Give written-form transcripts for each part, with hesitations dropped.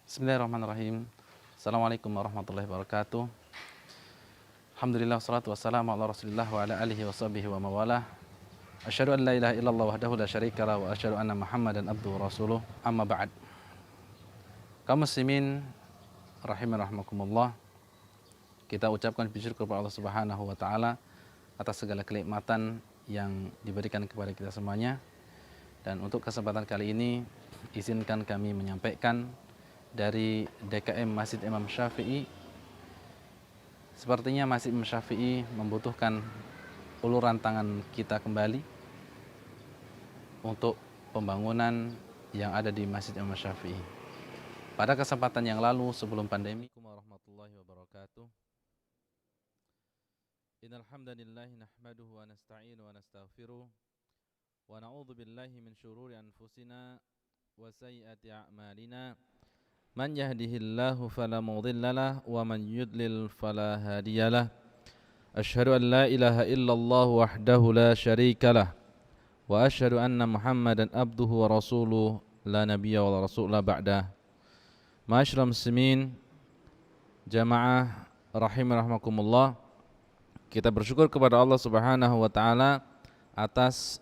Bismillahirrahmanirrahim. Assalamualaikum warahmatullahi wabarakatuh. Alhamdulillah wassalatu wassalamu ala Rasulillah wa ala alihi wa sahbihi wa mawalah. Asyhadu an la ilaha illallah wahdahu la syarikalah wa asyhadu anna Muhammadan abduhu wa rasuluh. Amma ba'd. Kaum muslimin rahiman rahmakumullah. Kita ucapkan puji syukur kepada Allah Subhanahu wa taala atas segala kenikmatan yang diberikan kepada kita semuanya. Dan untuk kesempatan kali ini izinkan kami menyampaikan dari DKM Masjid Imam Syafi'i. Sepertinya Masjid Imam Syafi'i membutuhkan uluran tangan kita kembali untuk pembangunan yang ada di Masjid Imam Syafi'i. Pada kesempatan yang lalu sebelum pandemi, warahmatullahi wabarakatuh. Innal hamdalillah nahmaduhu wa nasta'inu wa nastaghfiruh wa na'udzu billahi min syururi anfusina wa sayyiati a'malina. Man yahdihillahu fala mudhillalah wa man yudlil fala hadiyalah. Asyhadu an la ilaha illallah wahdahu la syarikalah wa asyhadu anna Muhammadan abduhu wa rasuluh la nabiyya wa rasulah ba'dah. Ma'asyiral muslimin, jamaah rahimakumullah. Kita bersyukur kepada Allah Subhanahu wa taala atas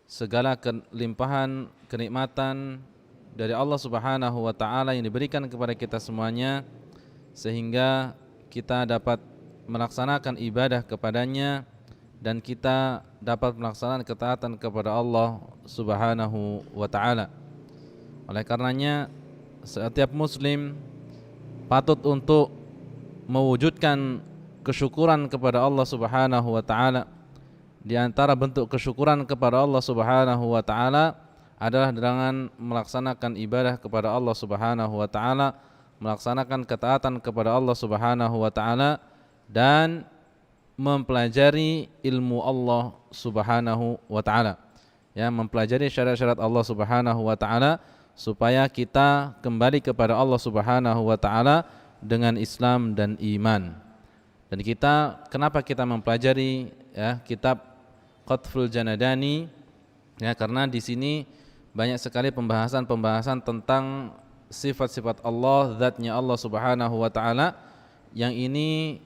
segala kelimpahan kenikmatan dari Allah Subhanahu wa taala yang diberikan kepada kita semuanya, sehingga kita dapat melaksanakan ibadah kepadanya dan kita dapat melaksanakan ketaatan kepada Allah Subhanahu wa taala. Oleh karenanya setiap muslim patut untuk mewujudkan kesyukuran kepada Allah Subhanahu wa taala. Di antara bentuk kesyukuran kepada Allah Subhanahu wa taala adalah dengan melaksanakan ibadah kepada Allah Subhanahu wa taala, melaksanakan ketaatan kepada Allah Subhanahu wa taala dan mempelajari ilmu Allah Subhanahu wa taala. Ya, mempelajari syariat-syariat Allah Subhanahu wa taala supaya kita kembali kepada Allah Subhanahu wa taala dengan Islam dan iman. Dan kenapa kita mempelajari kitab Qatful Janadani? Ya, karena di sini banyak sekali pembahasan tentang sifat-sifat Allah, zatnya Allah Subhanahu wa taala, yang ini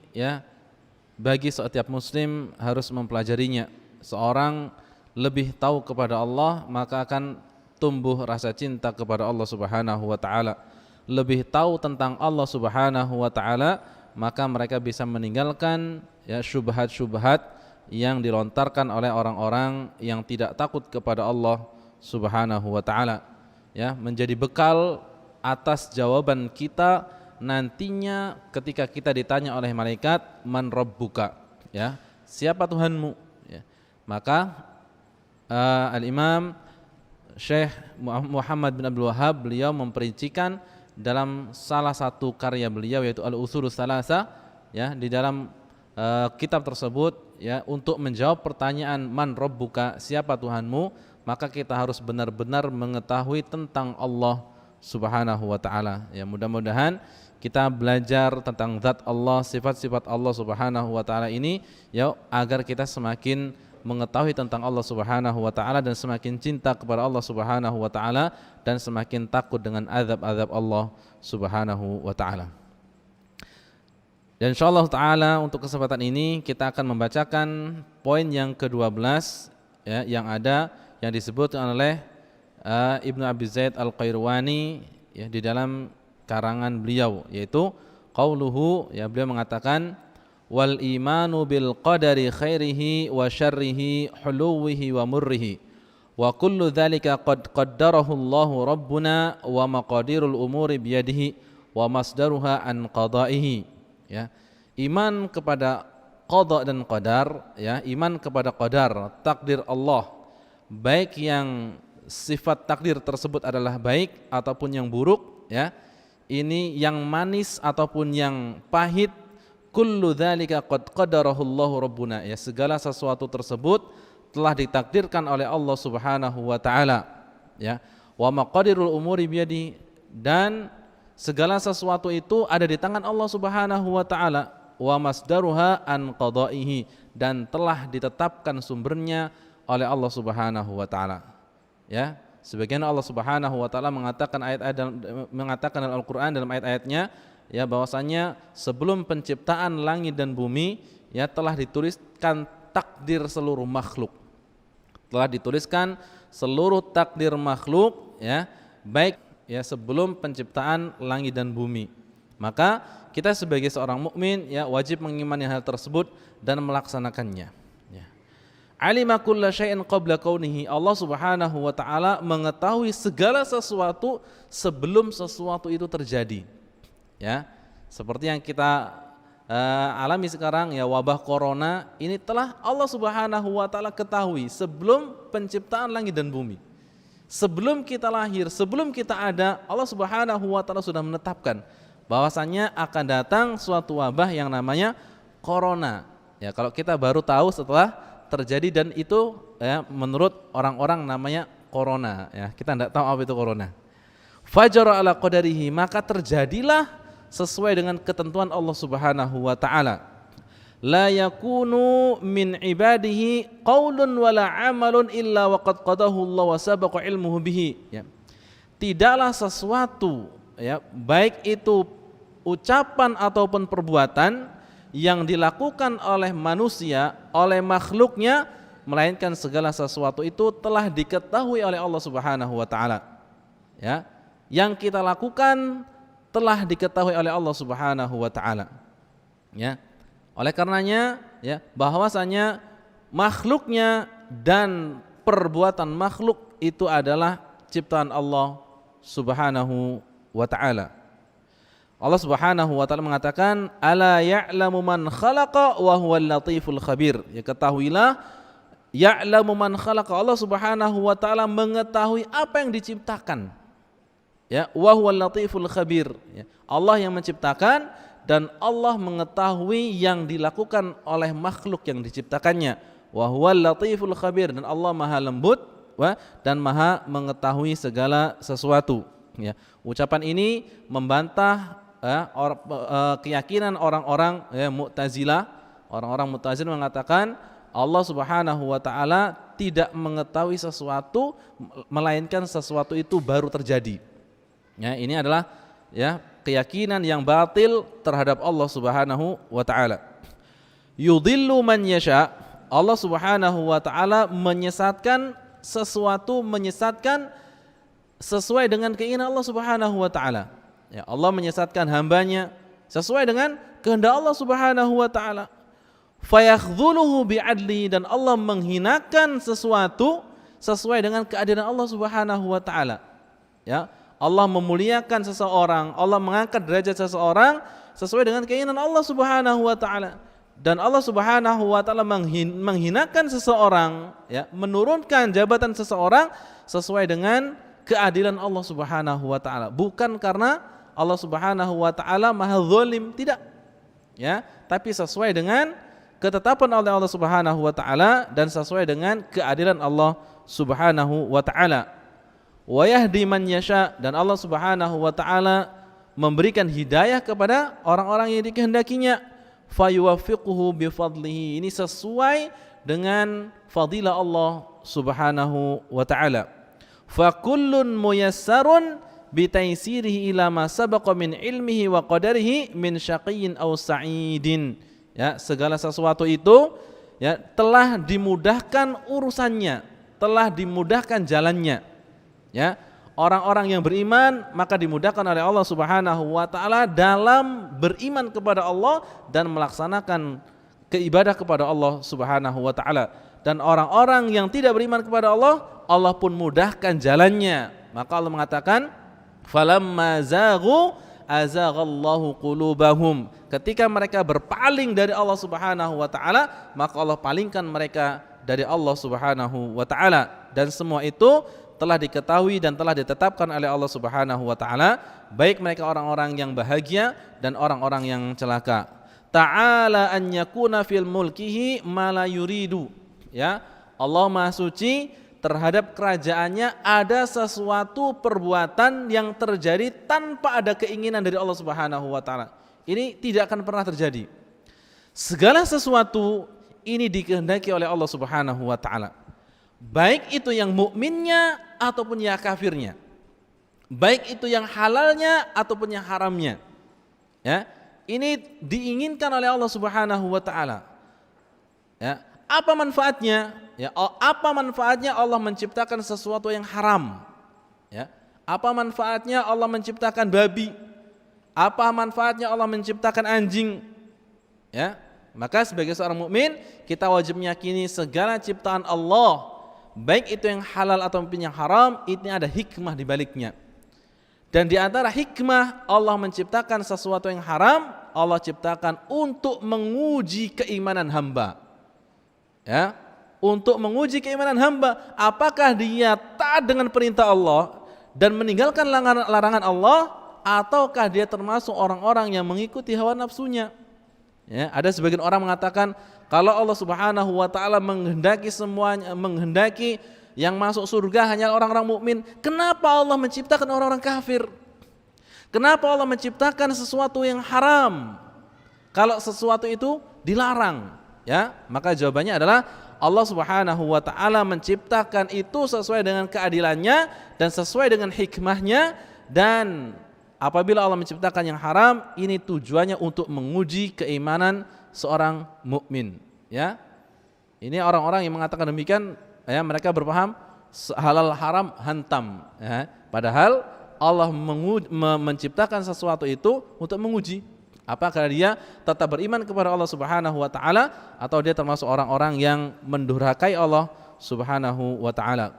bagi setiap muslim harus mempelajarinya. Seorang lebih tahu kepada Allah, maka akan tumbuh rasa cinta kepada Allah Subhanahu wa taala. Lebih tahu tentang Allah Subhanahu wa taala, maka mereka bisa meninggalkan syubhat-syubhat yang dilontarkan oleh orang-orang yang tidak takut kepada Allah Subhanahu wa taala, menjadi bekal atas jawaban kita nantinya ketika kita ditanya oleh malaikat, man rabbuka, siapa Tuhanmu, maka Al-Imam Syekh Muhammad bin Abdul Wahhab, beliau memperincikan dalam salah satu karya beliau yaitu Al-Ushulus Tsalatsa, di dalam kitab tersebut, untuk menjawab pertanyaan man rabbuka, siapa Tuhanmu, maka kita harus benar-benar mengetahui tentang Allah Subhanahu wa taala. Mudah-mudahan kita belajar tentang zat Allah, sifat-sifat Allah Subhanahu wa taala ini, agar kita semakin mengetahui tentang Allah Subhanahu wa taala dan semakin cinta kepada Allah Subhanahu wa taala dan semakin takut dengan azab-azab Allah Subhanahu wa taala. Dan insyaallah taala untuk kesempatan ini kita akan membacakan poin yang ke-12 yang disebutkan oleh Ibnu Abi Zaid Al-Qayrawani di dalam karangan beliau, yaitu qauluhu, beliau mengatakan wal imanu bil qadari khairihi wa syarrihi huluwihi wa murrihi wa kullu dzalika qad qaddarahu Allahu rabbuna wa maqadirul umuri biyadihi wa masdaruha an qada'ihi. Iman kepada qada dan qadar, iman kepada qadar, takdir Allah, baik yang sifat takdir tersebut adalah baik ataupun yang buruk, ini yang manis ataupun yang pahit, kullu dzalika qad qadarahu Allahu rabbuna, segala sesuatu tersebut telah ditakdirkan oleh Allah Subhanahu wa taala, wa maqadirul umuri biyadi, dan segala sesuatu itu ada di tangan Allah Subhanahu wa taala, wa masdaruha an qada'ihi, dan telah ditetapkan sumbernya oleh Allah Subhanahu wa taala. Sebagian Allah Subhanahu wa taala mengatakan dalam Al-Qur'an dalam ayat-ayatnya ya bahwasanya sebelum penciptaan langit dan bumi ya telah dituliskan takdir seluruh makhluk. Telah dituliskan seluruh takdir makhluk ya, baik ya sebelum penciptaan langit dan bumi. Maka kita sebagai seorang mukmin ya wajib mengimani hal tersebut dan melaksanakannya. Ya. Alima kulla syai'in qabla kaunihi. Allah Subhanahu wa taala mengetahui segala sesuatu sebelum sesuatu itu terjadi. Ya. Seperti yang kita alami sekarang ya wabah corona ini telah Allah Subhanahu wa taala ketahui sebelum penciptaan langit dan bumi. Sebelum kita lahir, sebelum kita ada, Allah Subhanahu wa taala sudah menetapkan bahwasanya akan datang suatu wabah yang namanya corona. Ya, kalau kita baru tahu setelah terjadi dan itu ya menurut orang-orang namanya corona ya. Kita tidak tahu apa itu corona. Fajara ala qadarihi, maka terjadilah sesuai dengan ketentuan Allah Subhanahu wa taala. La yakunu min ibadihi qaulun wala amalun illa waqad qadahu Allah wa sabaqa ilmuhu bihi ya. Tidaklah sesuatu ya baik itu ucapan ataupun perbuatan yang dilakukan oleh manusia, oleh makhluknya, melainkan segala sesuatu itu telah diketahui oleh Allah Subhanahu wa taala. Ya. Yang kita lakukan telah diketahui oleh Allah Subhanahu wa taala. Ya. Oleh karenanya ya bahwasanya makhluknya dan perbuatan makhluk itu adalah ciptaan Allah Subhanahu wa taala. Allah Subhanahu wa taala mengatakan ala ya'lamu man khalaqa wa huwal latiful khabir. Ya ketahuilah ya'lamu man khalaqa, Allah Subhanahu wa taala mengetahui apa yang diciptakan. Ya, wa huwal latiful khabir. Ya, Allah yang menciptakan dan Allah mengetahui yang dilakukan oleh makhluk yang diciptakannya. Wa huwal latiful khabir, dan Allah Maha lembut dan Maha mengetahui segala sesuatu. Ya, ucapan ini membantah keyakinan orang-orang Mu'tazilah. Orang-orang Mu'tazilah mengatakan Allah Subhanahu wa taala tidak mengetahui sesuatu melainkan sesuatu itu baru terjadi. Ya, ini adalah ya keyakinan yang batil terhadap Allah Subhanahu wa taala. Yudhillu man yasha. Allah Subhanahu wa taala menyesatkan sesuatu, menyesatkan sesuai dengan keinginan Allah Subhanahu wa taala. Ya, Allah menyesatkan hambanya sesuai dengan kehendak Allah Subhanahu wa taala. Fayakhdhuluhu bi'adli, dan Allah menghinakan sesuatu sesuai dengan keadilan Allah Subhanahu wa taala. Ya, Allah memuliakan seseorang, Allah mengangkat derajat seseorang sesuai dengan keinginan Allah Subhanahu wa taala. Dan Allah Subhanahu wa taala menghinakan seseorang, ya, menurunkan jabatan seseorang sesuai dengan keadilan Allah Subhanahu wa taala. Bukan karena Allah Subhanahu wa taala Maha Zalim, tidak. Ya, tapi sesuai dengan ketetapan oleh Allah Subhanahu wa taala dan sesuai dengan keadilan Allah Subhanahu wa taala. Wa yahdi man yasha, dan Allah Subhanahu wa taala memberikan hidayah kepada orang-orang yang dikehendakinya. Fayuwaffiquhu bifadlihi, ini sesuai dengan fadilah Allah Subhanahu wa taala. Fa kullun muyassarun bitaysirihi ila ma sabaqa min ilmihi wa qadarihi min syaqiyyin aw sa'idin. Ya, segala sesuatu itu ya telah dimudahkan urusannya, telah dimudahkan jalannya. Ya, orang-orang yang beriman maka dimudahkan oleh Allah Subhanahu wa taala dalam beriman kepada Allah dan melaksanakan keibadah kepada Allah Subhanahu wa taala. Dan orang-orang yang tidak beriman kepada Allah, Allah pun mudahkan jalannya. Maka Allah mengatakan, falamma zaghu azaghallahu qulubahum. Ketika mereka berpaling dari Allah Subhanahu wa taala, maka Allah palingkan mereka dari Allah Subhanahu wa taala. Dan semua itu telah diketahui dan telah ditetapkan oleh Allah Subhanahu wa taala, baik mereka orang-orang yang bahagia dan orang-orang yang celaka. Ta'ala an yakuna fil mulkihi ma la yuridu. Ya, Allah Maha Suci, terhadap kerajaannya ada sesuatu perbuatan yang terjadi tanpa ada keinginan dari Allah Subhanahu wa taala. Ini tidak akan pernah terjadi. Segala sesuatu ini dikehendaki oleh Allah Subhanahu wa taala. baik itu yang mukminnya ataupun yang kafirnya, baik itu yang halalnya ataupun yang haramnya. Ya, ini diinginkan oleh Allah Subhanahu wa taala. Ya, apa manfaatnya? Ya, apa manfaatnya Allah menciptakan sesuatu yang haram? Ya, apa manfaatnya Allah menciptakan babi? Apa manfaatnya Allah menciptakan anjing? Ya, maka sebagai seorang mukmin kita wajib meyakini segala ciptaan Allah, baik itu yang halal ataupun yang haram, ini ada hikmah di baliknya. Dan di antara hikmah Allah menciptakan sesuatu yang haram, Allah ciptakan untuk menguji keimanan hamba. Ya, untuk menguji keimanan hamba, apakah dia taat dengan perintah Allah dan meninggalkan larangan Allah, ataukah dia termasuk orang-orang yang mengikuti hawa nafsunya. Ya, ada sebagian orang mengatakan kalau Allah Subhanahu wa taala menghendaki semuanya, menghendaki yang masuk surga hanya orang-orang mukmin, kenapa Allah menciptakan orang-orang kafir? Kenapa Allah menciptakan sesuatu yang haram? Kalau sesuatu itu dilarang, ya, maka jawabannya adalah Allah Subhanahu wa taala menciptakan itu sesuai dengan keadilannya dan sesuai dengan hikmahnya, dan apabila Allah menciptakan yang haram, ini tujuannya untuk menguji keimanan seorang mukmin, ya. Ini orang-orang yang mengatakan demikian, ya, mereka berpaham halal haram hantam, ya. Padahal Allah menciptakan sesuatu itu untuk menguji apakah dia tetap beriman kepada Allah Subhanahu wa taala atau dia termasuk orang-orang yang mendurhakai Allah Subhanahu wa taala.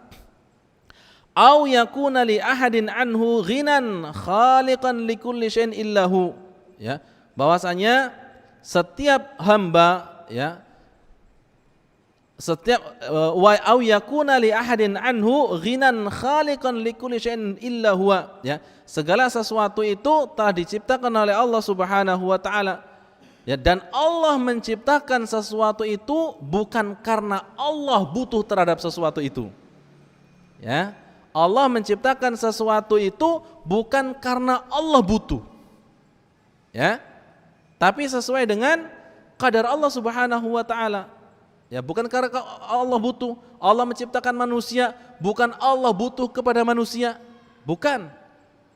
Au yakuna li ahadin anhu ghinan khaliqan likulli syai'in illahu, ya, bahwasanya setiap hamba, ya, setiap wa au yakuna li ahadin anhu ghinan khaliqan likulli syai'in illa huwa, ya, segala sesuatu itu telah diciptakan oleh Allah Subhanahu wa taala, ya, dan Allah menciptakan sesuatu itu bukan karena Allah butuh terhadap sesuatu itu, ya. Allah menciptakan sesuatu itu bukan karena Allah butuh, ya, tapi sesuai dengan qadar Allah Subhanahu wa taala. Ya, bukan karena Allah butuh. Allah menciptakan manusia bukan Allah butuh kepada manusia, bukan.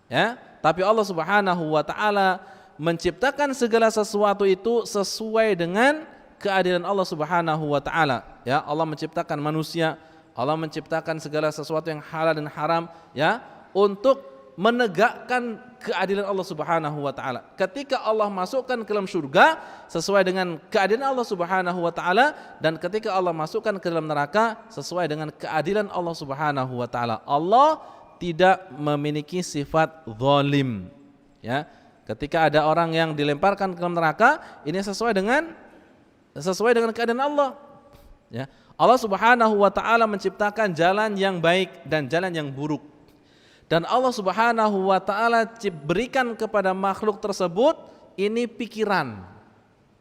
Ya, tapi Allah Subhanahu wa taala menciptakan segala sesuatu itu sesuai dengan keadilan Allah Subhanahu wa taala. Ya, Allah menciptakan manusia, Allah menciptakan segala sesuatu yang halal dan haram, ya, untuk menegakkan keadilan Allah Subhanahu wa taala. Ketika Allah masukkan ke dalam surga sesuai dengan keadilan Allah Subhanahu wa taala, dan ketika Allah masukkan ke dalam neraka sesuai dengan keadilan Allah Subhanahu wa taala. Allah tidak memiliki sifat zalim, ya. Ketika ada orang yang dilemparkan ke dalam neraka, ini sesuai dengan keadaan Allah, ya. Allah Subhanahu wa taala menciptakan jalan yang baik dan jalan yang buruk. Dan Allah Subhanahu wa taala berikan kepada makhluk tersebut ini pikiran.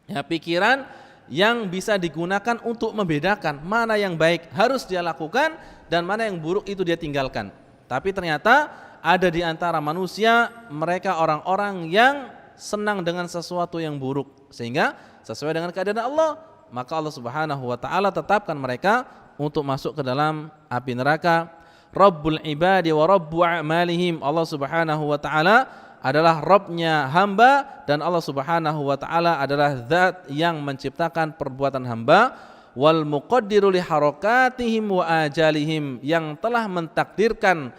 Ya, pikiran yang bisa digunakan untuk membedakan mana yang baik harus dia lakukan dan mana yang buruk itu dia tinggalkan. Tapi ternyata ada di antara manusia mereka orang-orang yang senang dengan sesuatu yang buruk, sehingga sesuai dengan keadaan Allah, maka Allah Subhanahu wa taala tetapkan mereka untuk masuk ke dalam api neraka. Rabbul ibadi wa rabbu a'malihim, Allah Subhanahu wa taala adalah Rabbnya hamba dan Allah Subhanahu wa taala adalah zat yang menciptakan perbuatan hamba. Wal muqaddiru li harakatihim wa ajalihim, yang telah mentakdirkan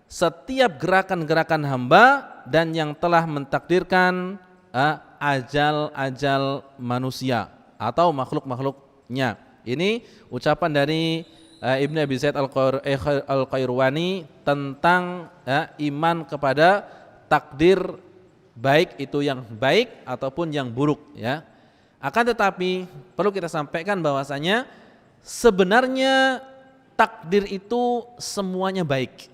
setiap gerakan-gerakan hamba dan yang telah mentakdirkan ajal-ajal manusia atau makhluk-makhluknya. Ini ucapan dari Ibnu Abi Zaid Al-Qayrawani tentang iman kepada takdir, baik itu yang baik ataupun yang buruk, ya. Akan tetapi perlu kita sampaikan bahwasanya sebenarnya takdir itu semuanya baik,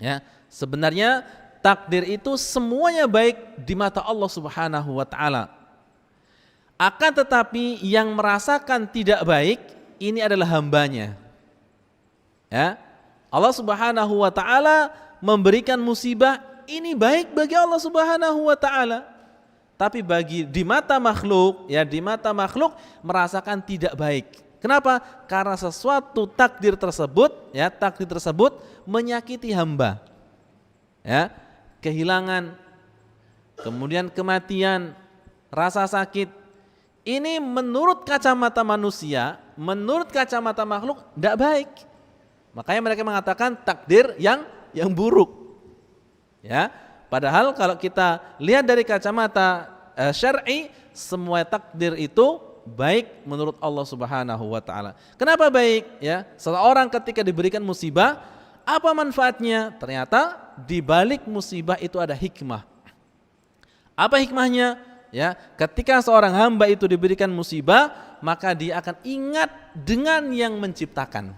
ya. Sebenarnya takdir itu semuanya baik di mata Allah Subhanahu wa taala. Akan tetapi yang merasakan tidak baik ini adalah hambanya, ya. Allah Subhanahu wa taala memberikan musibah ini baik bagi Allah Subhanahu wa taala, tapi bagi di mata makhluk, ya, di mata makhluk merasakan tidak baik. Kenapa? Karena sesuatu takdir tersebut menyakiti hamba. Ya, kehilangan, kemudian kematian, rasa sakit. Ini menurut kacamata manusia, menurut kacamata makhluk tidak baik. Makanya mereka mengatakan takdir yang buruk. Ya, padahal kalau kita lihat dari kacamata syar'i, semua takdir itu baik menurut Allah Subhanahu wa taala. Kenapa baik? Ya, seseorang ketika diberikan musibah, apa manfaatnya? Ternyata di balik musibah itu ada hikmah. Apa hikmahnya? Ya, ketika seorang hamba itu diberikan musibah, maka dia akan ingat dengan yang menciptakan.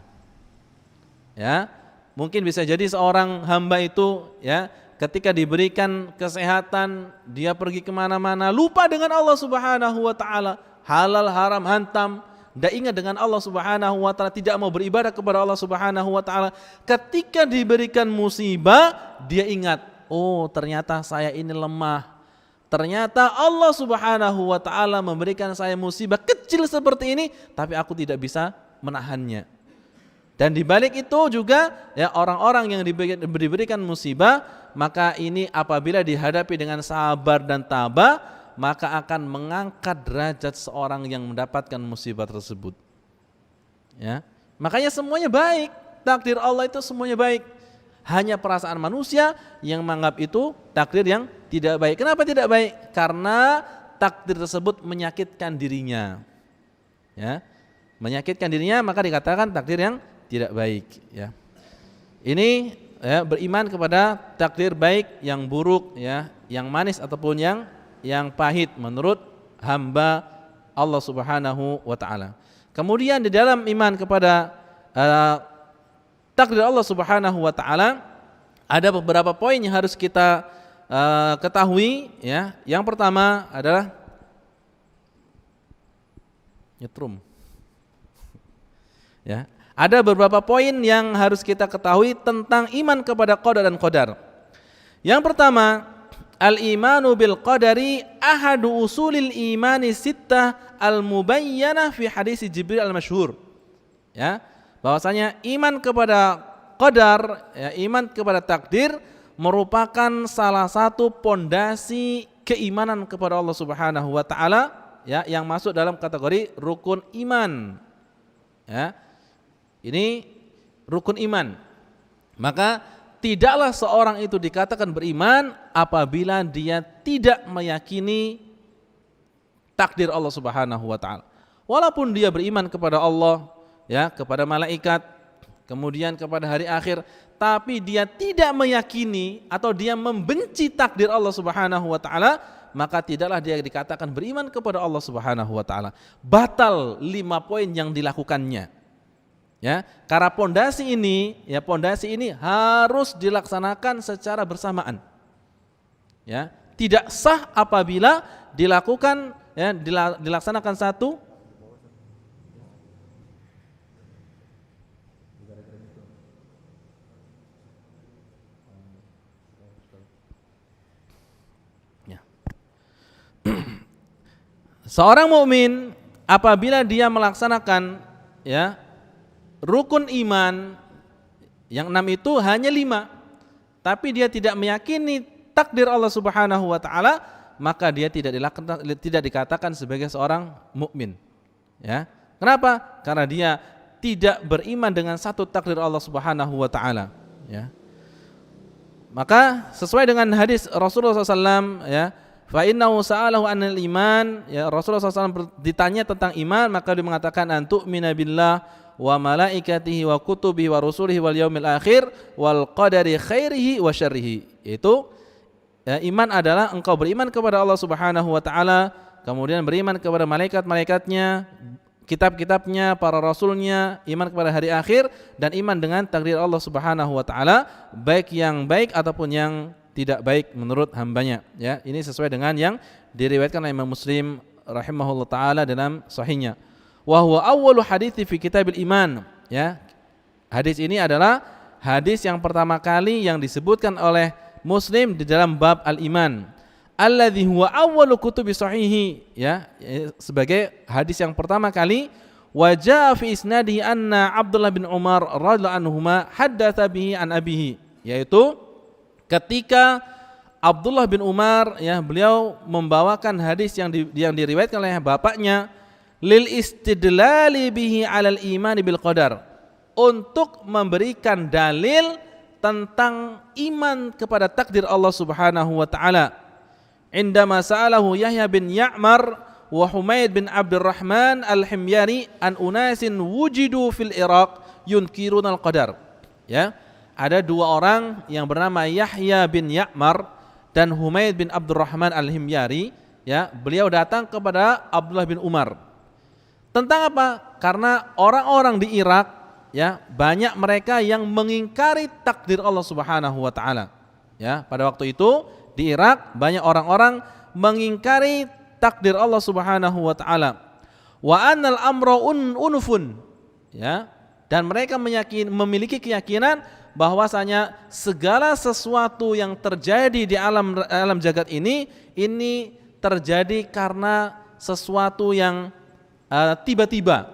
Ya, mungkin bisa jadi seorang hamba itu, ya, ketika diberikan kesehatan, dia pergi kemana-mana, lupa dengan Allah Subhanahu wa taala, halal haram hantam, tidak ingat dengan Allah Subhanahu wa taala, tidak mau beribadah kepada Allah Subhanahu wa taala. Ketika diberikan musibah, dia ingat, oh ternyata saya ini lemah. Ternyata Allah Subhanahu wa taala memberikan saya musibah kecil seperti ini, tapi aku tidak bisa menahannya. Dan di balik itu juga, ya, orang-orang yang diberikan musibah, maka ini apabila dihadapi dengan sabar dan tabah, maka akan mengangkat derajat seorang yang mendapatkan musibah tersebut. Ya, makanya semuanya baik, takdir Allah itu semuanya baik. Hanya perasaan manusia yang menganggap itu takdir yang tidak baik. Kenapa tidak baik? Karena takdir tersebut menyakitkan dirinya. Ya, menyakitkan dirinya, maka dikatakan takdir yang tidak baik. Ya, ini, ya, beriman kepada takdir baik, yang buruk, ya, yang manis ataupun yang pahit menurut hamba Allah Subhanahu wa taala. Kemudian di dalam iman kepada takdir Allah Subhanahu wa taala ada beberapa poin yang harus kita ketahui, ya. Yang pertama adalah nyetrum. Ya, ada beberapa poin yang harus kita ketahui tentang iman kepada qada dan qadar. Yang pertama, al-imanu bil qadari ahadu usulil imani sittah al-mubayyanah fi hadis Jibril al-masyhur. Ya, bahwasanya iman kepada qadar, ya, iman kepada takdir merupakan salah satu pondasi keimanan kepada Allah Subhanahu wa taala, ya, yang masuk dalam kategori rukun iman. Ya, ini rukun iman. Maka tidaklah seorang itu dikatakan beriman apabila dia tidak meyakini takdir Allah Subhanahu wa taala. Walaupun dia beriman kepada Allah, ya, kepada malaikat, kemudian kepada hari akhir, tapi dia tidak meyakini atau dia membenci takdir Allah Subhanahu wa taala, maka tidaklah dia dikatakan beriman kepada Allah Subhanahu wa taala. Batal 5 poin yang dilakukannya. Ya, karena pondasi ini harus dilaksanakan secara bersamaan. Ya, tidak sah apabila dilakukan, ya, dilaksanakan satu seorang mukmin apabila dia melaksanakan, ya, rukun iman yang 6 itu hanya 5, tapi dia tidak meyakini takdir Allah Subhanahu wa taala, maka dia tidak dikatakan sebagai seorang mukmin. Ya. Kenapa? Karena dia tidak beriman dengan satu takdir Allah Subhanahu wa taala, ya. Maka sesuai dengan hadis Rasulullah SAW, ya, fa innahu sa'alahu 'anil iman, ya, Rasulullah SAW ditanya tentang iman, maka dia mengatakan antu'mina billah wa malaikatihi wa kutubihi wa rusulihi wal yaumil akhir wal qadari khairihi wa syarrihi. Itu, ya, iman adalah engkau beriman kepada Allah Subhanahu wa taala, kemudian beriman kepada malaikat-malaikatnya, kitab-kitabnya, para rasulnya, iman kepada hari akhir, dan iman dengan takdir Allah Subhanahu wa taala, baik yang baik ataupun yang tidak baik menurut hambanya. Ya, ini sesuai dengan yang diriwayatkan oleh Imam Muslim rahimahullah taala dalam sahihnya. Wa huwa awwalu hadithi fi kitabil iman. Ya, hadis ini adalah hadis yang pertama kali yang disebutkan oleh Muslim di dalam bab al-iman. Alladzi huwa awwalu kutubi sahihi, ya, sebagai hadis yang pertama kali. wa jaa fi isnadihi anna Abdullah bin Umar radhiyallahu anhuma haddatsa bihi an abihi, yaitu ketika Abdullah bin Umar ya beliau membawakan hadis yang diriwayatkan oleh bapaknya lil istidlali bihi alal imani bil qadar, untuk memberikan dalil tentang iman kepada takdir Allah Subhanahu wa taala. Indama sa'alahu Yahya bin Ya'mar wa Humaid bin Abdurrahman al-Himyari an unasin wujidu fil Iraq yunkiruna al-qadar. Ya, ada dua orang yang bernama Yahya bin Ya'mar dan Humaid bin Abdurrahman al-Himyari, ya, beliau datang kepada Abdullah bin Umar. Tentang apa? Karena orang-orang di Irak, ya, banyak mereka yang mengingkari takdir Allah Subhanahu wa taala. Ya, pada waktu itu di Irak banyak orang-orang mengingkari takdir Allah Subhanahu wa taala. Wa annal amra unufun, ya, dan mereka memiliki keyakinan bahwasanya segala sesuatu yang terjadi di alam jagat ini terjadi karena sesuatu yang tiba-tiba,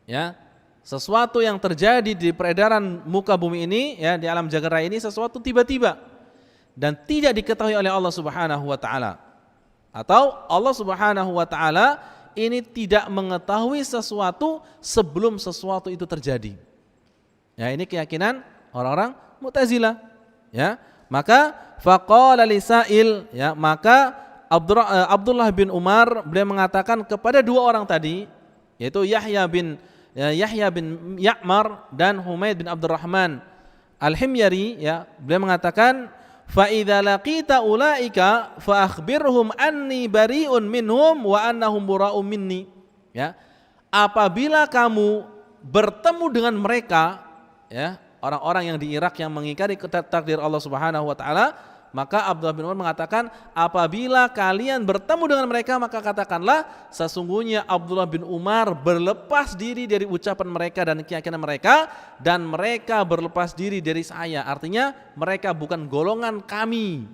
ya, sesuatu yang terjadi di peredaran muka bumi ini, ya, di alam jagat raya ini sesuatu tiba-tiba dan tidak diketahui oleh Allah Subhanahu wa taala. Atau Allah Subhanahu wa taala ini tidak mengetahui sesuatu sebelum sesuatu itu terjadi. Ya, ini keyakinan orang-orang Mu'tazilah, ya. Maka faqala lisail, ya, maka Abdullah bin Umar beliau mengatakan kepada dua orang tadi, yaitu Yahya bin Ya'mar dan Humaid bin Abdurrahman al-Himyari, ya, beliau mengatakan fa idza laqita ulaika fa akhbirhum anni bari'un minhum wa annahum bura'un minni, ya, apabila kamu bertemu dengan mereka, ya, orang-orang yang di Irak yang mengingkari takdir Allah Subhanahu wa taala, maka Abdullah bin Umar mengatakan apabila kalian bertemu dengan mereka maka katakanlah sesungguhnya Abdullah bin Umar berlepas diri dari ucapan mereka dan keyakinan mereka, dan mereka berlepas diri dari saya, artinya mereka bukan golongan kami,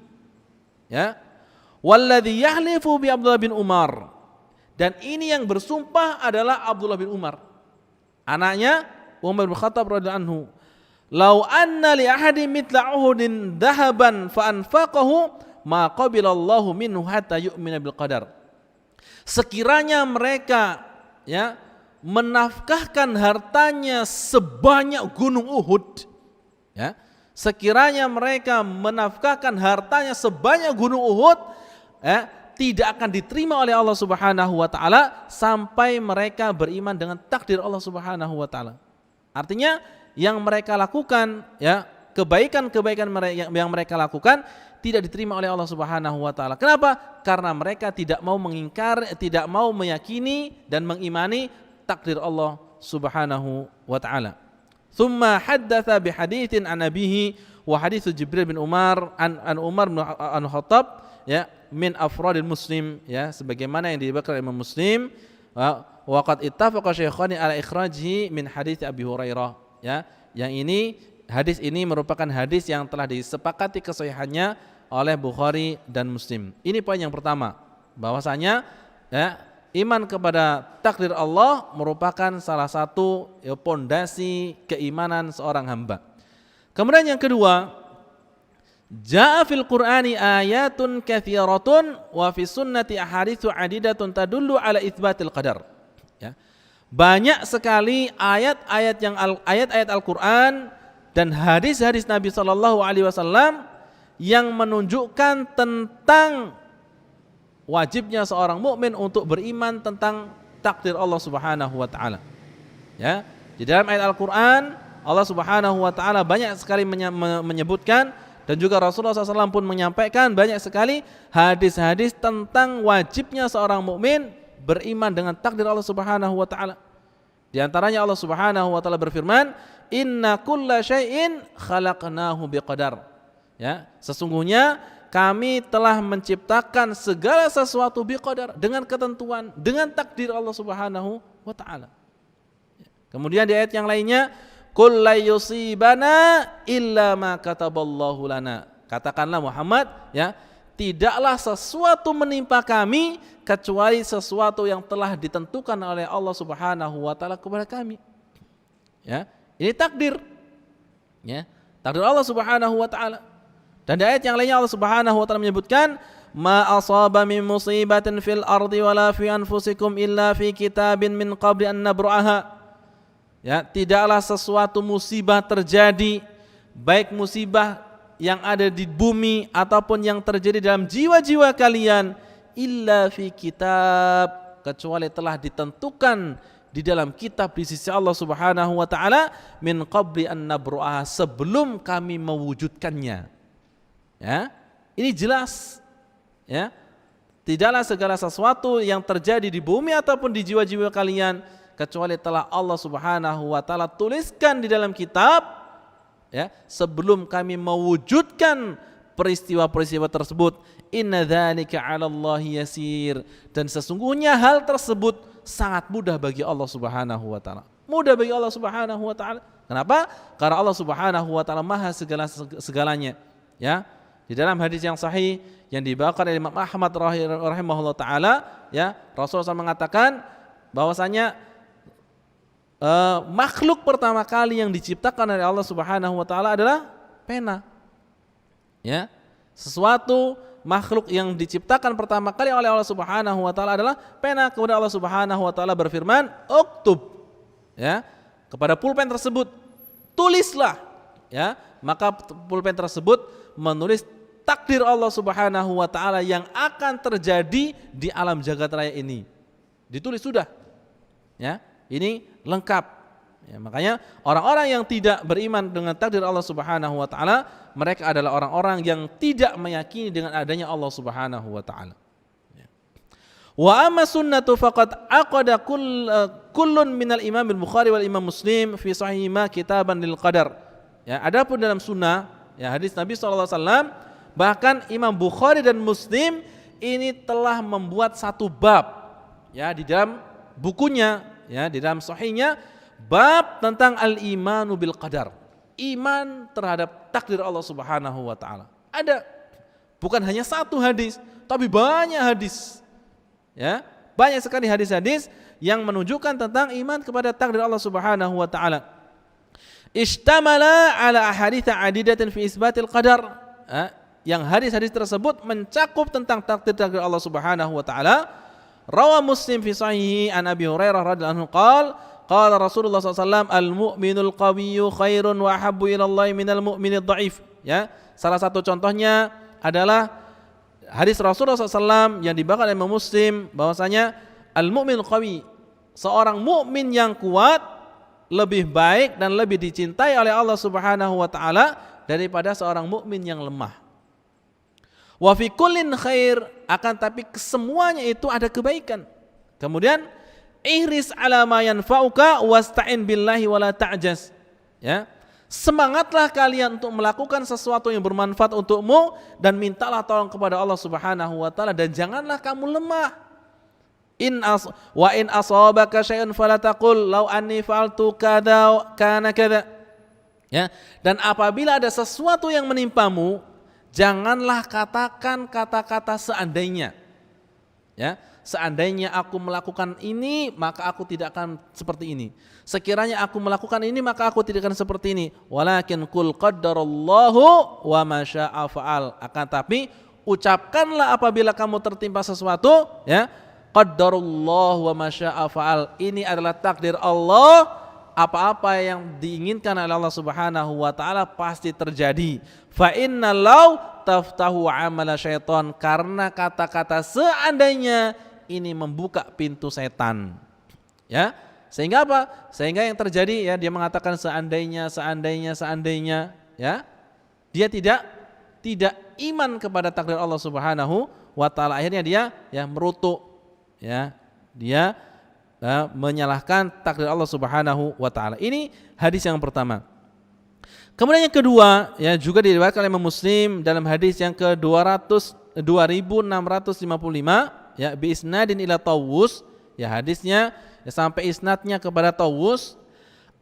ya. Walladzi yahlifu bi Abdullah bin Umar, dan ini yang bersumpah adalah Abdullah bin Umar, anaknya Umar bin Khattab radhiyallahu anhu. Lau anna li ahadin mithla uhudin dhahaban fa anfaqahu ma qabilallahu minhu hatta yu'mina bil qadar. Sekiranya mereka, ya, menafkahkan hartanya sebanyak gunung Uhud, ya, sekiranya mereka menafkahkan hartanya sebanyak gunung Uhud, ya, tidak akan diterima oleh Allah Subhanahu wa taala sampai mereka beriman dengan takdir Allah Subhanahu wa taala. Artinya yang mereka lakukan, ya, kebaikan-kebaikan yang mereka lakukan tidak diterima oleh Allah Subhanahu wa taala. Kenapa? Karena mereka tidak mau mengingkar, tidak mau meyakini dan mengimani takdir Allah Subhanahu wa taala. Tsumma haddatsa bi haditsin an abihi wa hadits Jibril bin Umar an Umar bin Khattab, ya, min afradil Muslim, ya, sebagaimana yang diriwayatkan oleh Imam Muslim, wa qad ittafaqa syaikhani ala ikhrajihi min hadits Abi Hurairah. Ya, yang ini hadis ini merupakan hadis yang telah disepakati kesahihannya oleh Bukhari dan Muslim. Ini poin yang pertama, bahwasanya, ya, iman kepada takdir Allah merupakan salah satu pondasi keimanan seorang hamba. Kemudian yang kedua, jaa fil Qur'ani ayatun katsiratun wa fi sunnati ahaditsu adidatun tadullu ala itsbatil qadar. Ya. Banyak sekali ayat-ayat Al-Qur'an dan hadis-hadis Nabi sallallahu alaihi wasallam yang menunjukkan tentang wajibnya seorang mukmin untuk beriman tentang takdir Allah Subhanahu wa taala. Ya, di dalam ayat Al-Qur'an Allah Subhanahu wa taala banyak sekali menyebutkan, dan juga Rasulullah SAW pun menyampaikan banyak sekali hadis-hadis tentang wajibnya seorang mukmin beriman dengan takdir Allah Subhanahu wa taala. Di antaranya Allah Subhanahu wa taala berfirman, "Inna kulla syai'in khalaqnahu biqadar." Ya, sesungguhnya kami telah menciptakan segala sesuatu biqadar, dengan ketentuan, dengan takdir Allah Subhanahu wa taala. Kemudian di ayat yang lainnya, "Qul la yusibana illa ma kataballahu lana." Katakanlah Muhammad, ya, tidaklah sesuatu menimpa kami kecuali sesuatu yang telah ditentukan oleh Allah Subhanahu wa taala kepada kami. Ya, ini takdir. Ya, takdir Allah Subhanahu wa taala. Dan di ayat yang lainnya Allah Subhanahu wa taala menyebutkan, ma asaba min musibatin fil ardi wala fi anfusikum illa fi kitabin min qabli an nabra'aha. Ya, tidaklah sesuatu musibah terjadi, baik musibah yang ada di bumi ataupun yang terjadi dalam jiwa-jiwa kalian, illa fi kitab, kecuali telah ditentukan di dalam kitab di sisi Allah Subhanahu wa taala, min qabli an nabra'aha, sebelum kami mewujudkannya. Ya, ini jelas. Ya, tidaklah segala sesuatu yang terjadi di bumi ataupun di jiwa-jiwa kalian kecuali telah Allah Subhanahu wa taala tuliskan di dalam kitab, ya, sebelum kami mewujudkan peristiwa-peristiwa tersebut. Inna dzalika 'alallahi yasir, dan sesungguhnya hal tersebut sangat mudah bagi Allah Subhanahu wa taala. Mudah bagi Allah Subhanahu wa taala. Kenapa? Karena Allah Subhanahu wa taala Maha segalanya. Ya. Di dalam hadis yang sahih yang dibawakan oleh Imam Ahmad rahimahullah taala, ya, Rasulullah SAW mengatakan bahwasanya makhluk pertama kali yang diciptakan oleh Allah Subhanahu wa taala adalah pena. Ya. Sesuatu makhluk yang diciptakan pertama kali oleh Allah Subhanahu wa taala adalah pena. Kemudian Allah Subhanahu wa taala berfirman, "Uktub." Ya, kepada pulpen tersebut, tulislah. Ya, maka pulpen tersebut menulis takdir Allah Subhanahu wa taala yang akan terjadi di alam jagat raya ini. Ditulis sudah. Ya, ini lengkap. Ya, makanya orang-orang yang tidak beriman dengan takdir Allah Subhanahu wa taala, mereka adalah orang-orang yang tidak meyakini dengan adanya Allah Subhanahu wa taala. Ya. Wa amma sunnatu faqad aqada kullun minal Imam Al-Bukhari wal Imam Muslim fi sahihima kitaban lil qadar. Ya, adapun dalam sunnah, ya, hadis Nabi SAW, bahkan Imam Bukhari dan Muslim ini telah membuat satu bab, ya, di dalam bukunya, ya, di dalam sahihnya, bab tentang al-imanu bil qadar, iman terhadap takdir Allah Subhanahu wa taala. Ada, bukan hanya satu hadis, tapi banyak hadis. Ya, banyak sekali hadis-hadis yang menunjukkan tentang iman kepada takdir Allah Subhanahu wa taala. Ishtamala ala ahadits adidatin fi isbatil qadar. Yang hadis-hadis tersebut mencakup tentang takdir Allah Subhanahu wa taala. Rawa Muslim fi sahihi an Abi Hurairah radhiyallahu anhu qala Rasulullah SAW, al-mu'minul qawiyyu khairun wa ahabbu ila Allah minal mu'minid dha'if. Ya, salah satu contohnya adalah hadis Rasulullah SAW yang dibawakan oleh Imam Muslim, bahwasanya al-mu'minul qawi, seorang mukmin yang kuat lebih baik dan lebih dicintai oleh Allah Subhanahu wa taala daripada seorang mukmin yang lemah. Wa fi kullin khair, akan tapi kesemuanya itu ada kebaikan. Kemudian ihris ala ma yanfa'uka wasta'in billahi wala ta'jaz. Ya. Semangatlah kalian untuk melakukan sesuatu yang bermanfaat untukmu dan mintalah tolong kepada Allah Subhanahu wa taala dan janganlah kamu lemah. In asabaka syai'un fala taqul law anni fa'altu kadza kana kadza. Ya, dan apabila ada sesuatu yang menimpamu, janganlah katakan kata-kata seandainya. Ya, seandainya aku melakukan ini, maka aku tidak akan seperti ini. Sekiranya aku melakukan ini, maka aku tidak akan seperti ini. Walakin qul qaddarallahu wa ma syaa fa'al. Akan tapi ucapkanlah apabila kamu tertimpa sesuatu, ya, qaddarallahu wa ma syaa fa'al. Ini adalah takdir Allah, apa-apa yang diinginkan oleh Allah Subhanahu wa taala pasti terjadi. Fa inna law taftahu amala syaitan, karena kata-kata seandainya ini membuka pintu setan. Ya, sehingga apa? Sehingga yang terjadi, ya, dia mengatakan seandainya, ya. Dia tidak iman kepada takdir Allah Subhanahu wa taala. Akhirnya dia, ya, merutuk, ya. Dia menyalahkan takdir Allah Subhanahu wa taala. Ini hadis yang pertama. Kemudian yang kedua, ya, juga diriwayatkan oleh Imam Muslim dalam hadis yang ke-2655, ya, bi isnadin ila Tawus, ya, hadisnya, ya, sampai isnadnya kepada Tawus.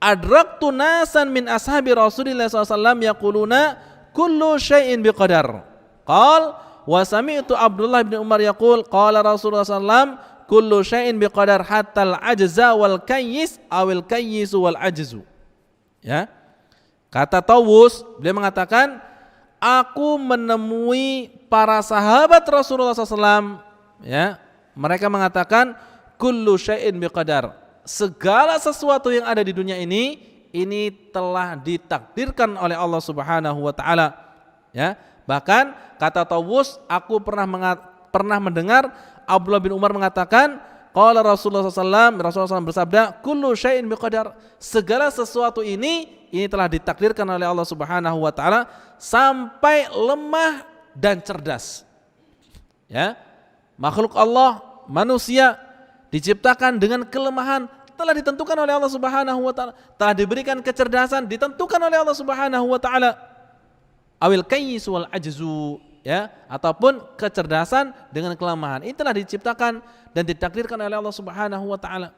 Adraktu nasan min ashabi Rasulillah SAW yaquluna kullu syai'in biqadar. Qal wa sami'tu Abdullah bin Umar yaqul qala Rasulullah sallam kullu syai'in biqadar hatta al-ajza wal kayyis awil kayyisu wal ajzu. Ya. Kata Tawus, beliau mengatakan, aku menemui para sahabat Rasulullah SAW, ya, mereka mengatakan kullu syai'in biqadar, segala sesuatu yang ada di dunia ini telah ditakdirkan oleh Allah Subhanahu wa taala. Ya, bahkan kata Tawus, aku pernah mendengar Abdullah bin Umar mengatakan, qala Rasulullah SAW bersabda, kullu syai'in biqadar, segala sesuatu ini telah ditakdirkan oleh Allah Subhanahu wa taala, sampai lemah dan cerdas. Ya, makhluk Allah, manusia diciptakan dengan kelemahan, telah ditentukan oleh Allah Subhanahu wa taala, telah diberikan kecerdasan, ditentukan oleh Allah Subhanahu wa taala. Awil kayyis wal ajzu, ya, ataupun kecerdasan dengan kelemahan, ini telah diciptakan dan ditakdirkan oleh Allah Subhanahu wa taala.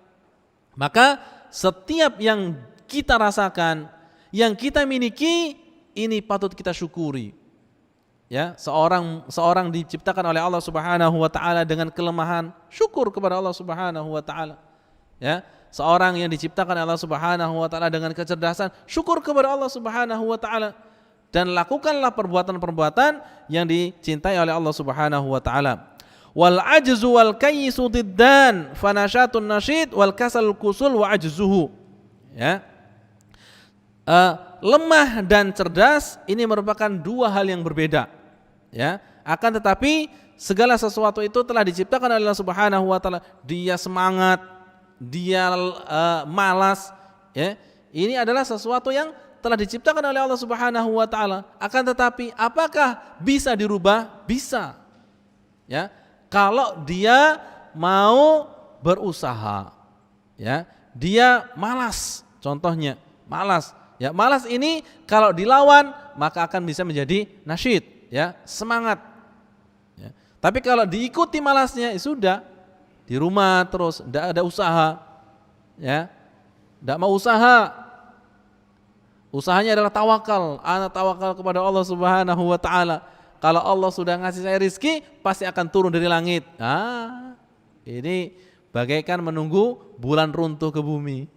Maka setiap yang kita rasakan, yang kita miliki, ini patut kita syukuri. Ya, seorang diciptakan oleh Allah Subhanahu wa taala dengan kelemahan, syukur kepada Allah Subhanahu wa taala. Ya, seorang yang diciptakan oleh Allah Subhanahu wa taala dengan kecerdasan, syukur kepada Allah Subhanahu wa taala. Dan lakukanlah perbuatan-perbuatan yang dicintai oleh Allah Subhanahu wa taala. Wal ajzu wal kayyisu diddan fanashatun nasyid wal kasal kusul wa ajzuhu. Ya. Lemah dan cerdas ini merupakan dua hal yang berbeda. Ya, akan tetapi segala sesuatu itu telah diciptakan oleh Allah Subhanahu wa taala. Dia semangat, dia malas, ya. Ini adalah sesuatu yang telah diciptakan oleh Allah Subhanahu wa taala. Akan tetapi apakah bisa dirubah? Bisa. Ya, kalau dia mau berusaha. Ya, dia malas, contohnya, malas. Ya, malas ini kalau dilawan maka akan bisa menjadi nasyid, ya, semangat. Ya. Tapi kalau diikuti malasnya, ya sudah, di rumah terus, tidak ada usaha, ya, tidak mau usaha. Usahanya adalah tawakal, ana tawakal kepada Allah Subhanahu wa taala. Kalau Allah sudah ngasih saya rizki, pasti akan turun dari langit. Ini bagaikan menunggu bulan runtuh ke bumi.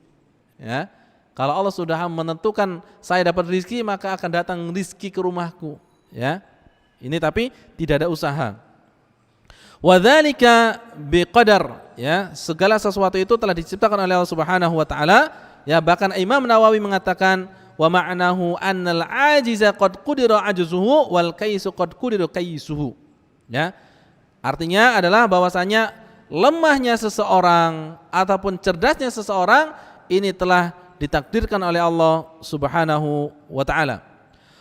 Ya. Kalau Allah sudah menentukan saya dapat rizki, maka akan datang rizki ke rumahku. Ya, ini tapi tidak ada usaha. Wadzalika biqadar, ya, segala sesuatu itu telah diciptakan oleh Allah Subhanahu wa taala. Ya, bahkan Imam Nawawi mengatakan wa ma'nahu annal ajiza qad qudira ajzuhu wal kayyisu qad qudira kayyisuhu. Ya, artinya adalah bahwasanya lemahnya seseorang ataupun cerdasnya seseorang ini telah ditakdirkan oleh Allah Subhanahu wa taala.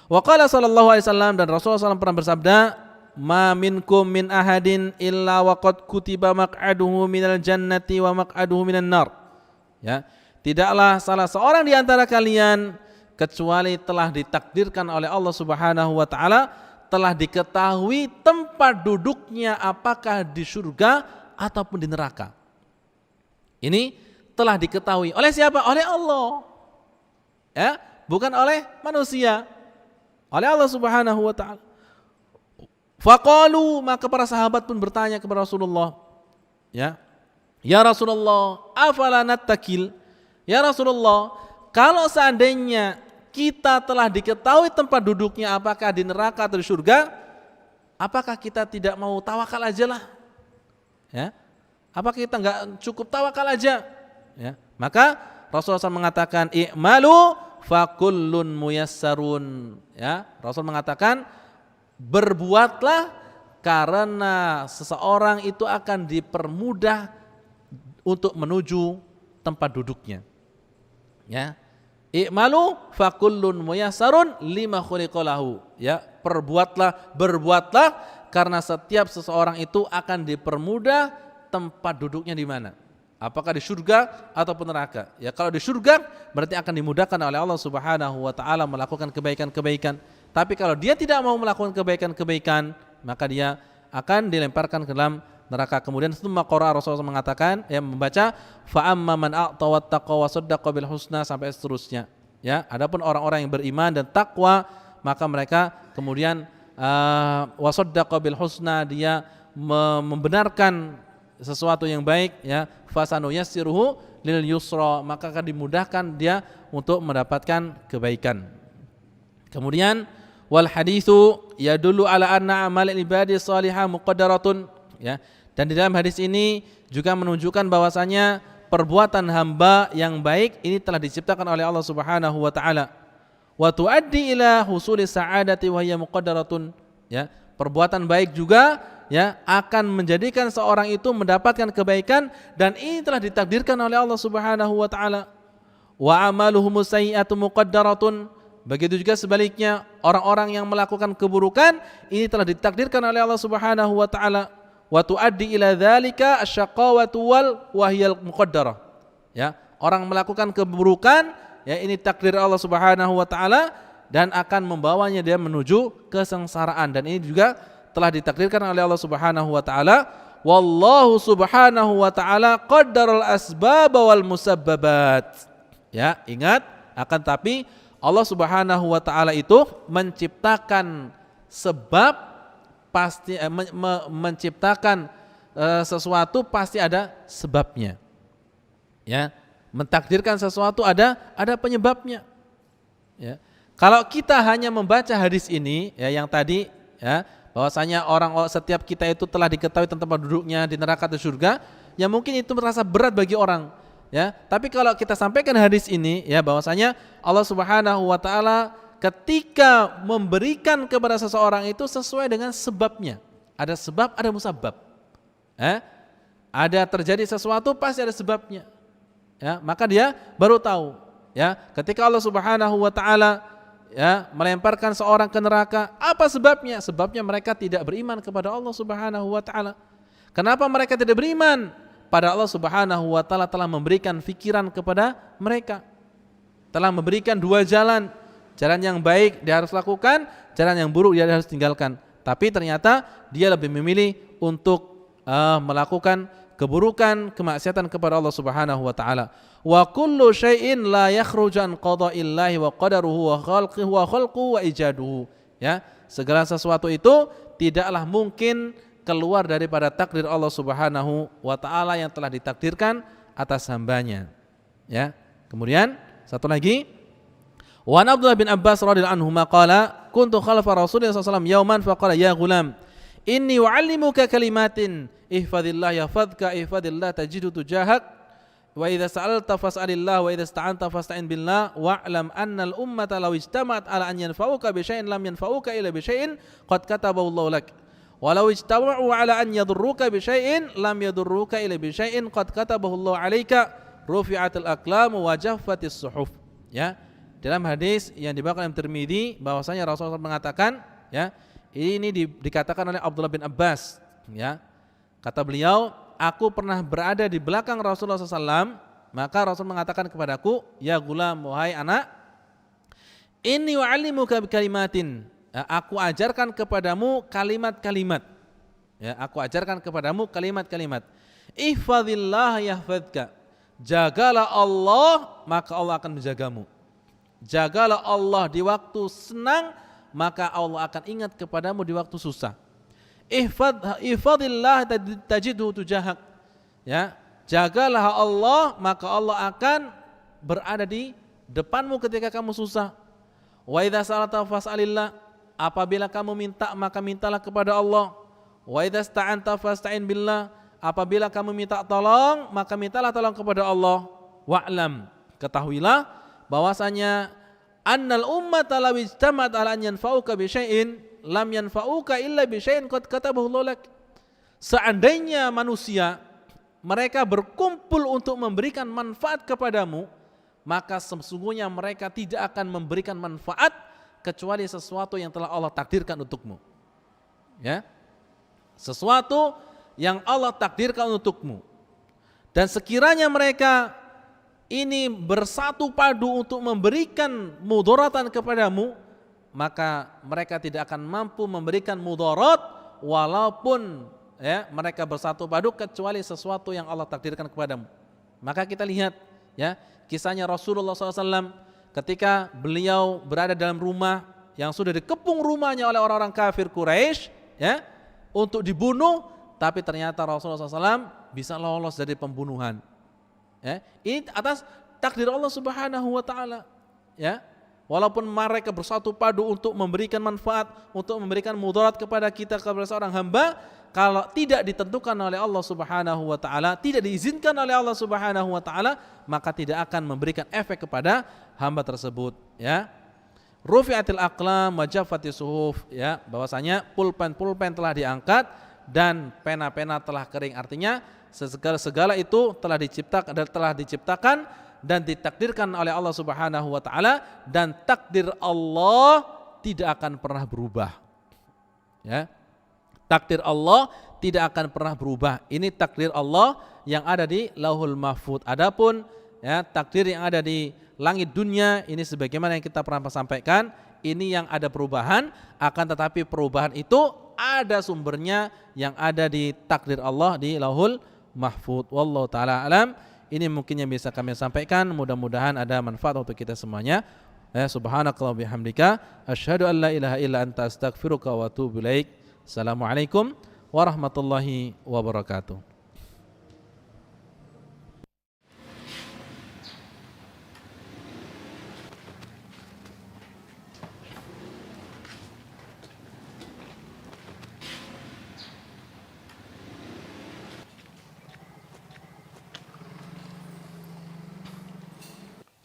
Wa qala sallallahu alaihi wasallam, dan Rasulullah SAW pernah bersabda, ma minkum min ahadin illa wa qad kutiba maq'aduhu minal jannati wa maq'aduhu minan nar. Ya, tidaklah salah seorang di antara kalian kecuali telah ditakdirkan oleh Allah Subhanahu wa taala, telah diketahui tempat duduknya apakah di surga ataupun di neraka. Ini telah diketahui oleh siapa? Oleh Allah. Ya, bukan oleh manusia. Oleh Allah Subhanahu wa taala. Faqalu, maka para sahabat pun bertanya kepada Rasulullah. Ya. Ya Rasulullah, afala nattakil? Ya Rasulullah, kalau seandainya kita telah diketahui tempat duduknya apakah di neraka atau di surga, apakah kita tidak mau tawakal aja lah? Ya. Apakah kita enggak cukup tawakal aja? Ya, maka Rasulullah SAW mengatakan i'malu fakullun muyassarun. Ya, Rasul mengatakan berbuatlah karena seseorang itu akan dipermudah untuk menuju tempat duduknya. Ya, i'malu fakullun muyassarun lima khuliqalahu. Ya, berbuatlah karena setiap seseorang itu akan dipermudah tempat duduknya di mana. Apakah di surga ataupun neraka? Ya, kalau di surga berarti akan dimudahkan oleh Allah Subhanahu wa taala melakukan kebaikan-kebaikan. Tapi kalau dia tidak mau melakukan kebaikan-kebaikan, maka dia akan dilemparkan ke dalam neraka. Kemudian tsumma qara, Rasulullah mengatakan, yang membaca fa amma man a'ta wattaqa wa saddaqa bil husna sampai seterusnya. Ya, adapun orang-orang yang beriman dan takwa, maka mereka kemudian wa saddaqa bil husna, dia membenarkan sesuatu yang baik, ya, fasanuyassiruhu lil yusra, maka akan dimudahkan dia untuk mendapatkan kebaikan. Kemudian wal haditsu yadullu ala anna amal ibadi shalihah muqaddaratun, ya, dan di dalam hadis ini juga menunjukkan bahwasanya perbuatan hamba yang baik ini telah diciptakan oleh Allah Subhanahu wa taala. Wa tuaddi ila husuli sa'adati wa hiya muqaddaratun, ya, perbuatan baik juga, ya, akan menjadikan seorang itu mendapatkan kebaikan dan ini telah ditakdirkan oleh Allah Subhanahu wa taala. Wa amaluhum sayyi'atu muqaddaratun, begitu juga sebaliknya orang-orang yang melakukan keburukan ini telah ditakdirkan oleh Allah Subhanahu wa taala. Wa tuaddi ila dzalika asyaqawatu wal wahyal muqaddarah, ya, orang melakukan keburukan, ya, ini takdir Allah Subhanahu wa taala dan akan membawanya dia menuju kesengsaraan, dan ini juga telah ditakdirkan oleh Allah Subhanahu wa taala. Wallahu Subhanahu wa taala qaddaral asbab wal musabbabat, ya, ingat, akan tapi Allah Subhanahu wa taala itu menciptakan sebab, pasti menciptakan sesuatu pasti ada sebabnya, ya, mentakdirkan sesuatu ada penyebabnya, ya. Kalau kita hanya membaca hadis ini, ya, yang tadi, ya, bahwasanya setiap kita itu telah diketahui tentang duduknya di neraka atau surga, ya mungkin itu merasa berat bagi orang, ya. Tapi kalau kita sampaikan hadis ini, ya, bahwasanya Allah Subhanahu wa taala ketika memberikan kepada seseorang itu sesuai dengan sebabnya. Ada sebab, ada musabab. Ada terjadi sesuatu pasti ada sebabnya. Ya, maka dia baru tahu, ya, ketika Allah Subhanahu wa taala, ya, melemparkan seorang ke neraka, apa sebabnya? Sebabnya mereka tidak beriman kepada Allah Subhanahu wa taala. Kenapa mereka tidak beriman? Pada Allah Subhanahu wa taala telah memberikan fikiran kepada mereka. Telah memberikan dua jalan. Jalan yang baik dia harus lakukan, jalan yang buruk dia harus tinggalkan. Tapi ternyata dia lebih memilih untuk melakukan keburukan, kemaksiatan kepada Allah Subhanahu wa taala. Wa kullu syai'in la yakhruju an qada'illahi wa qadaruhu wa khalquhu wa ijaduhu, ya, segala sesuatu itu tidaklah mungkin keluar daripada takdir Allah Subhanahu wa taala yang telah ditakdirkan atas hambanya, ya. Kemudian satu lagi, wa Abdullah bin Abbas radhiyallahu anhu qala kuntu khalfa Rasulillah sallallahu alaihi wasallam yauman faqala ya ghulam inni u'allimuka kalimatin ihfazillah yahfazka ihfazillah tajidhu tujahak wa idza sa'alta fas'alillah wa idza ista'anta fasta'in billah wa'lam anna al-ummata law ijtama'at ala an yanfa'uka bi syai'in lam yanfa'uka illa bi syai'in qad katabahu Allah lak wa law ijtama'u ala an yadurruka bi syai'in lam yadurruka illa bi syai'in qad katabahu Allah 'alaika rufi'atil aqlam wa jaffatis suhuf, ya. Dalam hadis yang dibawakan oleh Tirmidzi bahwasanya Rasulullah mengatakan, ya, ini dikatakan oleh Abdullah bin Abbas, ya. Kata beliau, aku pernah berada di belakang Rasulullah SAW, maka Rasul mengatakan kepadaku, ya gulam, wahai anak, inni wa'allimuka bikalimatin, ya, aku ajarkan kepadamu kalimat-kalimat, ya, aku ajarkan kepadamu kalimat-kalimat. Ihfazillah yahfazka, jagalah Allah maka Allah akan menjagamu. Jagalah Allah di waktu senang, maka Allah akan ingat kepadamu di waktu susah. Ihfadillah tajidhu tujahak, ya, jagalah Allah maka Allah akan berada di depanmu ketika kamu susah. Wa idza sa'alta fas'alillah, apabila kamu minta maka mintalah kepada Allah. Wa idza sta'anta fasta'in billah, apabila kamu minta tolong maka mintalah tolong kepada Allah. Wa'lam, ketahuilah bahwasanya annal ummata law ijtama'at ala an yanfa'uka bi syai'in lam yanfa'uka illa bi syai'in qad katabahu Allah lak. Seandainya manusia mereka berkumpul untuk memberikan manfaat kepadamu, maka sesungguhnya mereka tidak akan memberikan manfaat kecuali sesuatu yang telah Allah takdirkan untukmu, ya, sesuatu yang Allah takdirkan untukmu. Dan sekiranya mereka ini bersatu padu untuk memberikan mudaratan kepadamu, maka mereka tidak akan mampu memberikan mudarat walaupun, ya, mereka bersatu padu kecuali sesuatu yang Allah takdirkan kepadamu. Maka kita lihat, ya, kisahnya Rasulullah SAW ketika beliau berada dalam rumah, yang sudah dikepung rumahnya oleh orang-orang kafir Quraisy, ya, untuk dibunuh, tapi ternyata Rasulullah SAW bisa lolos dari pembunuhan. Ya, ini atas takdir Allah Subhanahu wa taala, ya. Walaupun mereka bersatu padu untuk memberikan manfaat, untuk memberikan mudarat kepada kita, kepada seorang hamba, kalau tidak ditentukan oleh Allah Subhanahu wa taala, tidak diizinkan oleh Allah Subhanahu wa taala, maka tidak akan memberikan efek kepada hamba tersebut, ya. Rufi'atil aqlam wa jaffatis suhuf, ya, bahwasanya pulpen telah diangkat dan pena-pena telah kering. Artinya segala itu telah diciptakan dan ditakdirkan oleh Allah Subhanahu wa taala, dan takdir Allah tidak akan pernah berubah. Ya. Takdir Allah tidak akan pernah berubah. Ini takdir Allah yang ada di Lauhul Mahfuz. Adapun, ya, takdir yang ada di langit dunia ini sebagaimana yang kita pernah sampaikan, ini yang ada perubahan, akan tetapi perubahan itu ada sumbernya yang ada di takdir Allah di Lauhul Mahfuz. Wallahu taala alam. Ini mungkin yang bisa kami sampaikan, mudah-mudahan ada manfaat untuk kita semuanya. Subhanakallah bihamdika asyhadu an la ilaha illa anta astaghfiruka wa atubu ilaik. Assalamualaikum warahmatullahi wabarakatuh.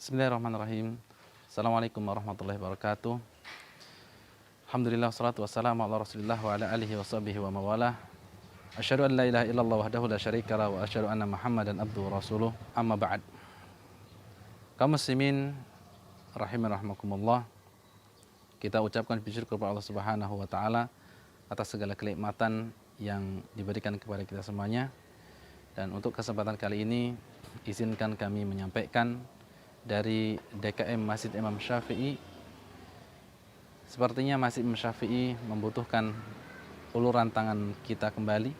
Bismillahirrahmanirrahim. Assalamualaikum warahmatullahi wabarakatuh. Alhamdulillah, wassalatu wassalamu ala Rasulillah wa ala alihi wa sahbihi wa mawalah. Asyhadu an la ilaha illallah wahdahu la syarika lah wa asyhadu anna Muhammadan abduhu wa rasuluh. Amma ba'd. Kaum muslimin rahimakumullah, kita ucapkan puji syukur kepada Allah Subhanahu wa taala atas segala kenikmatan yang diberikan kepada kita semuanya. Dan untuk kesempatan kali ini, izinkan kami menyampaikan dari DKM Masjid Imam Syafi'i. Sepertinya Masjid Imam Syafi'i membutuhkan uluran tangan kita kembali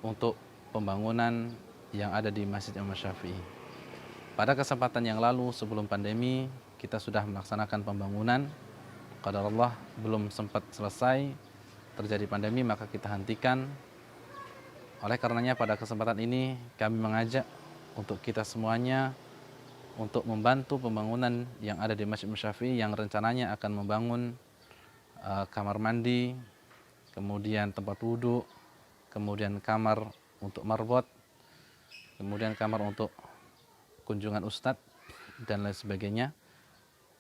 untuk pembangunan yang ada di Masjid Imam Syafi'i. Pada kesempatan yang lalu sebelum pandemi, kita sudah melaksanakan pembangunan. Qadarullah belum sempat selesai, terjadi pandemi, maka kita hentikan. Oleh karenanya pada kesempatan ini kami mengajak untuk kita semuanya untuk membantu pembangunan yang ada di Masjid Imam Syafi'i, yang rencananya akan membangun kamar mandi, kemudian tempat wudhu, kemudian kamar untuk marbot, kemudian kamar untuk kunjungan ustadz dan lain sebagainya,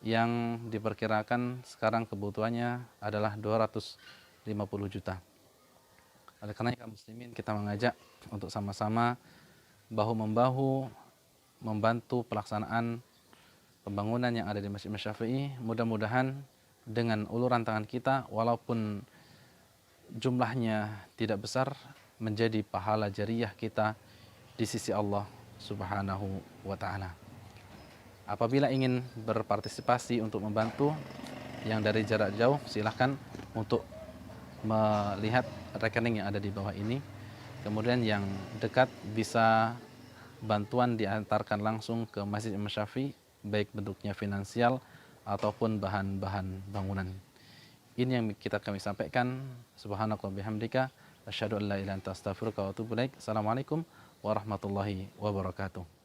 yang diperkirakan sekarang kebutuhannya adalah 250 juta. Oleh karena kaum muslimin, kita mengajak untuk sama-sama bahu-membahu membantu pelaksanaan pembangunan yang ada di Masjid Imam Syafi'i. Mudah-mudahan dengan uluran tangan kita, walaupun jumlahnya tidak besar, menjadi pahala jariyah kita di sisi Allah Subhanahu wa ta'ala. Apabila ingin berpartisipasi untuk membantu yang dari jarak jauh, silahkan untuk melihat rekening yang ada di bawah ini. Kemudian yang dekat bisa bantuan diantarkan langsung ke Masjid Imam Syafi'i, baik bentuknya finansial ataupun bahan-bahan bangunan. Ini yang kami sampaikan. Subhanakallah bihamdika asyhadu an la ilaha illa anta astaghfiruka wa atubu ilaik. Assalamualaikum warahmatullahi wabarakatuh.